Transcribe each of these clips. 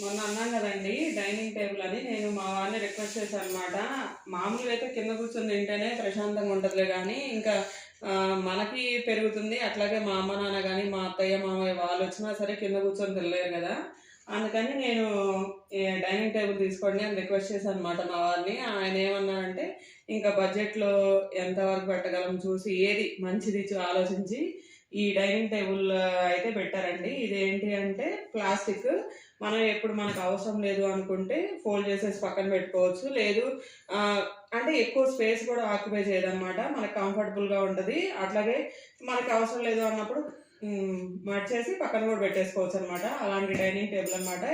మొన్న అన్నాం కదండి డైనింగ్ టేబుల్ అని. నేను మా వారిని రిక్వెస్ట్ చేశాను అనమాట. మామూలుగా అయితే కింద కూర్చొని తింటేనే ప్రశాంతంగా ఉంటుందిలే, కానీ ఇంకా మనకి పెరుగుతుంది. అట్లాగే మా అమ్మ నాన్న కానీ మా అత్తయ్య మామయ్య వాళ్ళు వచ్చినా సరే కింద కూర్చొని తినలేరు కదా. అందుకని నేను డైనింగ్ టేబుల్ తీసుకోండి అని రిక్వెస్ట్ చేశాను అనమాట మా వారిని. ఆయన ఏమన్నారంటే ఇంకా బడ్జెట్లో ఎంతవరకు పెట్టగలం చూసి ఏది మంచిది ఆలోచించి ఈ డైనింగ్ టేబుల్ అయితే పెట్టారండి. ఇదేంటి అంటే ప్లాస్టిక్. మనం ఎప్పుడు మనకు అవసరం లేదు అనుకుంటే ఫోల్డ్ చేసేసి పక్కన పెట్టుకోవచ్చు. లేదు అంటే ఎక్కువ స్పేస్ కూడా ఆక్యుపై చేయదన్నమాట. మనకు కంఫర్టబుల్గా ఉంటుంది. అట్లాగే మనకు అవసరం లేదు అన్నప్పుడు మర్చేసి పక్కన కూడా పెట్టేసుకోవచ్చు అనమాట. అలాంటి డైనింగ్ టేబుల్ అనమాట.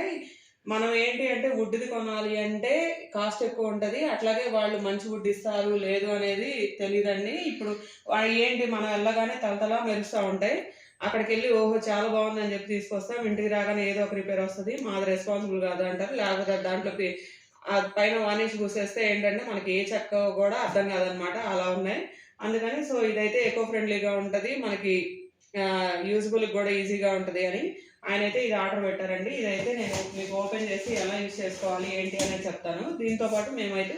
మనం ఏంటి అంటే వుడ్ది కొనాలి అంటే కాస్ట్ ఎక్కువ ఉంటుంది. అట్లాగే వాళ్ళు మంచి వుడ్ ఇస్తారు లేదు అనేది తెలియదండి. ఇప్పుడు వాళ్ళు ఏంటి మనం వెళ్ళగానే తలతలా మెరుస్తూ ఉంటాయి. అక్కడికి వెళ్ళి ఓహో చాలా బాగుందని చెప్పి తీసుకొస్తాం. ఇంటికి రాగానే ఏదో ఒక రిపేర్ వస్తుంది, మాది రెస్పాన్సిబుల్ కాదు అంటారు. లేకపోతే దాంట్లోకి పైన వానిష్ పూసేస్తే ఏంటంటే మనకి ఏ చెక్క కూడా అర్థం కాదనమాట. అలా ఉన్నాయి. అందుకని సో ఇదైతే ఎకో ఫ్రెండ్లీగా ఉంటుంది, మనకి యూజ్ఫుల్ కూడా ఈజీగా ఉంటుంది అని ఆయన అయితే ఇది ఆర్డర్ పెట్టారండి. ఇదైతే నేను మీకు ఓపెన్ చేసి ఎలా యూజ్ చేసుకోవాలి ఏంటి అనేది చెప్తాను. దీంతోపాటు మేమైతే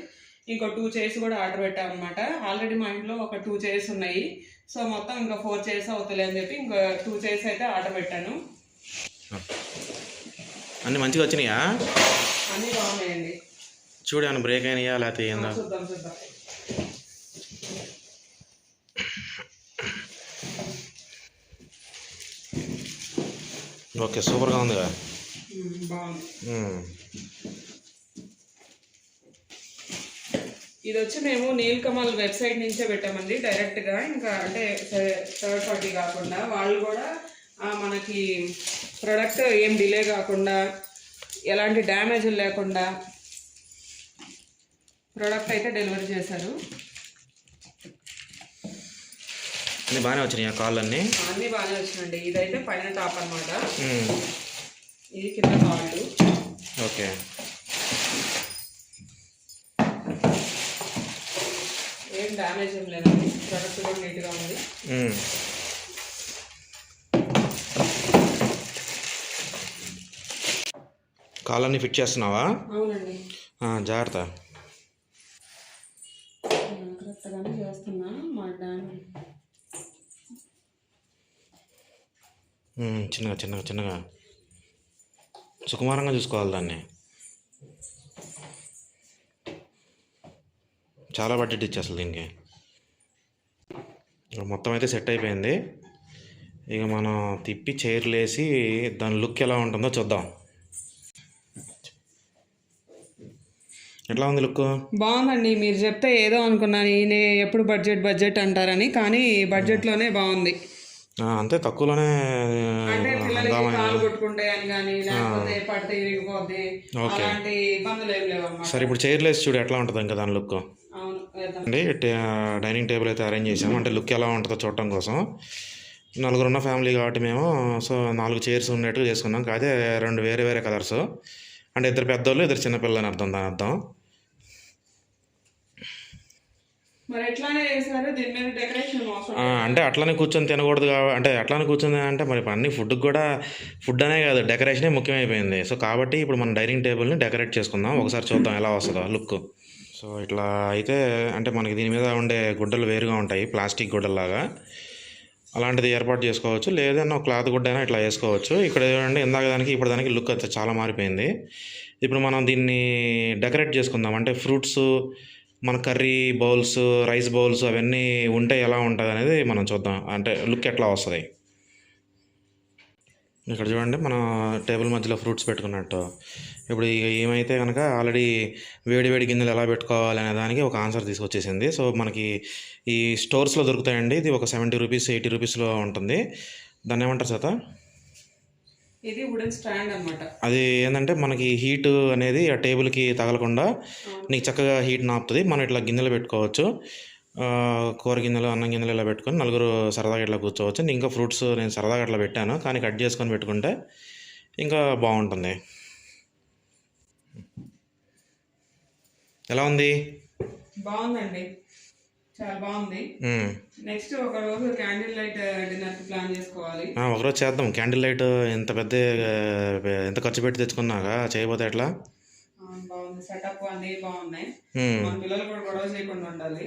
ఇంకో 2 చైర్స్ కూడా ఆర్డర్ పెట్టామన్నమాట. ఆల్రెడీ మా ఇంట్లో ఒక 2 చైర్స్ ఉన్నాయి. సో మొత్తం ఇంకా 4 చైర్స్ అవుతాయి అని చెప్పి ఇంకా 2 చైర్స్ అయితే ఆర్డర్ పెట్టాను. అన్ని మంచిగా వచ్చినాయా? అన్నీ బాగున్నాయండి. చూడు ఏమైనా బ్రేక్ అయినాయా లేకపోతే ఏందా? చూద్దాం చూద్దాం. ఓకే, సూపర్గా ఉందిగా. బాగుంది. ఇది వచ్చి మేము నీల్కమల్ వెబ్సైట్ నుంచే పెట్టామండి డైరెక్ట్గా. ఇంకా అంటే థర్డ్ పార్టీ కాకుండా వాళ్ళు కూడా మనకి ప్రొడక్ట్ ఏం డిలే కాకుండా ఎలాంటి డ్యామేజ్ లేకుండా ప్రోడక్ట్ అయితే డెలివరీ చేశారు. అన్నీ బాగానే వచ్చినాయి కాళ్ళు అన్నీ బాగానే వచ్చినాయండి. ఇదైతే పైన టాప్ అనమాట, ఇది కింద కాళ్ళు. ఓకే, ఏం డ్యామేజ్ ఏం లేదండి. ప్రొడక్ట్ కూడా నీట్గా ఉంది. కాళ్ళన్నీ ఫిట్ చేస్తున్నావా? అవునండి, జాగ్రత్త. కరెక్ట్గానే చేస్తున్నా. మా చిన్నగా చిన్నగా చిన్నగా సుకుమారంగా చూసుకోవాలి దాన్ని. చాలా బడ్జెట్ ఇచ్చేస్తుంది దీనికి. మొత్తం అయితే సెట్ అయిపోయింది. ఇక మనం తిప్పి చైర్లు వేసి దాని లుక్ ఎలా ఉంటుందో చూద్దాం. ఎట్లా ఉంది లుక్? బాగుందండి. మీరు చెప్తే ఏదో అనుకున్నాను, ఈయన ఎప్పుడు బడ్జెట్ అంటారని, కానీ బడ్జెట్లోనే బాగుంది. అంతే, తక్కువలోనే. సరే, ఇప్పుడు చైర్లు వేసి చూడు ఎట్లా ఉంటుంది ఇంకా దాని లుక్. అండి డైనింగ్ టేబుల్ అయితే అరేంజ్ చేసాము. అంటే లుక్ ఎలా ఉంటుందో చూడటం కోసం. 4 ఉన్న ఫ్యామిలీ కాబట్టి మేము 4 చైర్స్ ఉన్నట్టుగా చేసుకున్నాం. అదే 2 వేరే వేరే కలర్స్. అంటే 2 పెద్దోళ్ళు 2 చిన్నపిల్లలు అని అర్థం. దాని అర్థం అంటే అట్లానే కూర్చొని తినకూడదు అంటే అట్లానే కూర్చొని అంటే మరి అన్ని ఫుడ్ అనే కాదు, డెకరేషనే ముఖ్యమైపోయింది. సో కాబట్టి ఇప్పుడు మనం డైనింగ్ టేబుల్ని డెకరేట్ చేసుకుందాం. ఒకసారి చూద్దాం ఎలా వస్తుందో లుక్. సో ఇట్లా అయితే అంటే మనకి దీని మీద ఉండే గుడ్డలు వేరుగా ఉంటాయి, ప్లాస్టిక్ గుడ్డల్లాగా. అలాంటిది ఏర్పాటు చేసుకోవచ్చు, లేదన్నా క్లాత్ గుడ్డ అయినా ఇట్లా వేసుకోవచ్చు. ఇక్కడ చూడండి, ఇందాక దానికి ఇప్పుడు దానికి లుక్ అయితే చాలా మారిపోయింది. ఇప్పుడు మనం దీన్ని డెకరేట్ చేసుకుందాం. అంటే ఫ్రూట్స్, మన కర్రీ బౌల్స్, రైస్ బౌల్స్ అవన్నీ ఉంటే ఎలా ఉంటుంది అనేది మనం చూద్దాం. అంటే లుక్ ఎట్లా వస్తుంది. ఇక్కడ చూడండి, మన టేబుల్ మధ్యలో ఫ్రూట్స్ పెట్టుకున్నట్టు. ఇప్పుడు ఏమైతే కనుక ఆల్రెడీ వేడి గిన్నెలు ఎలా పెట్టుకోవాలి అనే దానికి ఒక ఆన్సర్ తీసుకొచ్చేసింది. సో మనకి ఈ స్టోర్స్లో దొరుకుతాయండి. ఇది ఒక 70 రూపీస్ 80 రూపీస్లో ఉంటుంది. దాన్ని ఏమంటారు చేత? ఇది వుడెన్ స్టాండ్ అన్నమాట. అది ఏంటంటే మనకి హీట్ అనేది ఆ టేబుల్కి తగలకుండా నీకు చక్కగా హీట్ నాపుతుంది. మనం ఇట్లా గిన్నెలు పెట్టుకోవచ్చు, కూర గిన్నెలు, అన్నం గిన్నెలు ఇలా పెట్టుకొని 4 సరదాగా ఇట్లా కూర్చోవచ్చు. ఇంకా ఫ్రూట్స్ నేను సరదాగా అట్లా పెట్టాను, కానీ కట్ చేసుకొని పెట్టుకుంటే ఇంకా బాగుంటుంది. ఎలా ఉంది? బాగుందండి. చాలా బాగుంది. ఉమ్. నెక్స్ట్ ఒక రోజు క్యాండిల్ లైట్ డిన్నర్ కి ప్లాన్ చేసుకోవాలి. ఒకరోజు చేద్దాం క్యాండిల్ లైట్. ఎంత పెద్ద ఎంత ఖర్చు పెట్టి తెచ్చుకున్నాక చేయబోతే ఎట్లా? బాగుంది, సెటప్ అన్ని బాగున్నాయి. ఉమ్. మన పిల్లలు కూడా గొడవ చేయకుండా ఉండాలి.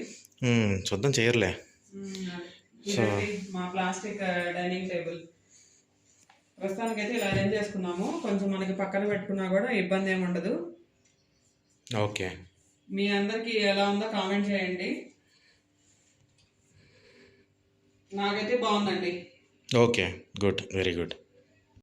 చూద్దాం, చేయర్లే. ఇదండి మా ప్లాస్టిక్ డైనింగ్ టేబుల్. ప్రస్తుతానికి అయితే ఇలా అరేంజ్ చేసుకున్నాము. కొంచెం మనకి పక్కన పెట్టుకున్నా కూడా ఇబ్బంది ఏమి ఉండదు. ఓకే. మీ అందరికి ఎలా ఉందో కామెంట్ చేయండి. నాకైతే బాగుందండి. Okay, good, very good.